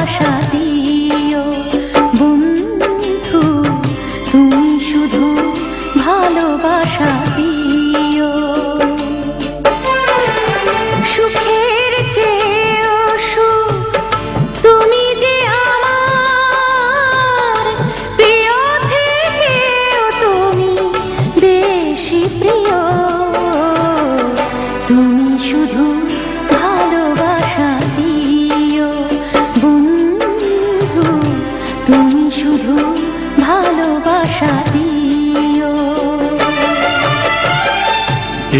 ভালোবাসা দিও বন্ধু, তুমি শুধু ভালোবাসা দিও। সুখের চেয়েও সুখ তুমি যে আমার, প্রিয় থেকেও তুমি বেশি প্রিয়। তুমি শুধু ভালোবাসা দিও বন্ধু, তুমি শুধু ভালোবাসা দিও।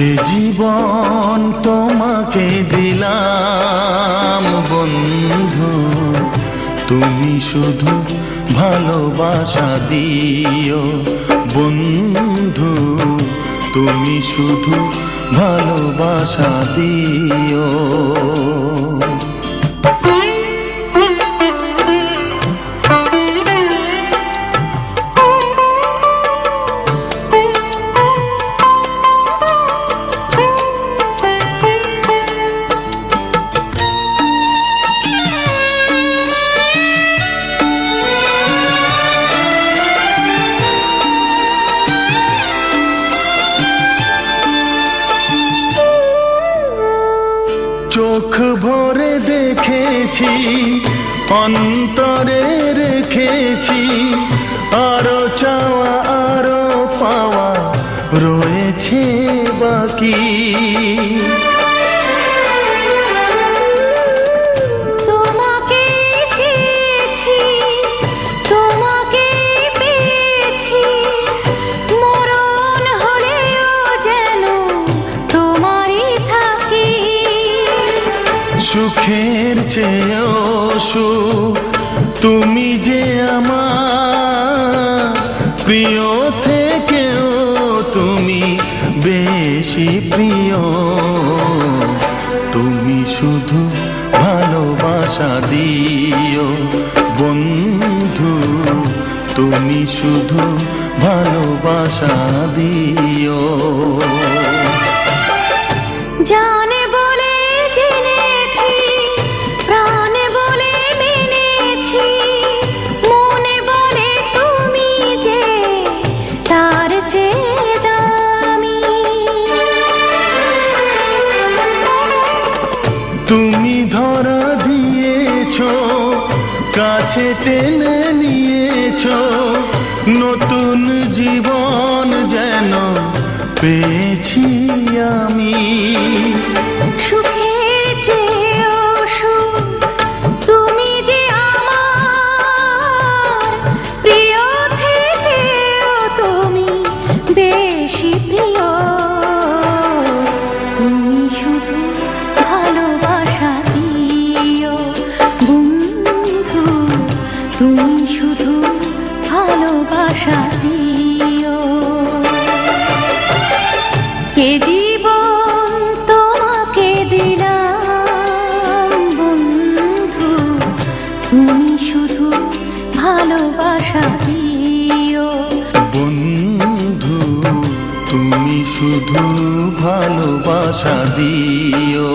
এ জীবন তোমাকে দিলাম বন্ধু, তুমি শুধু ভালোবাসা দিও বন্ধু, তুমি শুধু ভালোবাসা দিও। চোখ ভরে দেখেছি, অন্তরে রেখেছি, আরো চাওয়া আরো পাওয়া রয়েছে বাকি। তোমাকে চেয়েছি, তোমাকে পেয়েছি, মরণ হলেও যেন তোমারই থাকি। সুখের চেয়েও সুখ তুমি যে আমার, প্রিয় থেকেও তুমি বেশি প্রিয়। তুমি শুধু ভালোবাসা দিও বন্ধু, তুমি শুধু ভালোবাসা দিও। জানে বলে জেনেছি, প্রাণে বলে মেনেছি, মনে বলে তুমি যে তার চেয়ে দামি। তুমি ধরা দিয়েছো, কাছে টেনে নিয়েছো, নতুন জীবন যেন পেয়েছি আমি। সুখের চেয়েও সুখ তুমি যে আমার, প্রিয় থেকেও তুমি বেশি প্রিয়। তুমি শুধু ভালোবাসা দিও বন্ধু, তুমি শুধু ভালোবাসা দিও। এ জীবন তোমাকে দিলাম বন্ধু, তুমি শুধু ভালোবাসা দিও বন্ধু, তুমি শুধু ভালোবাসা দিও।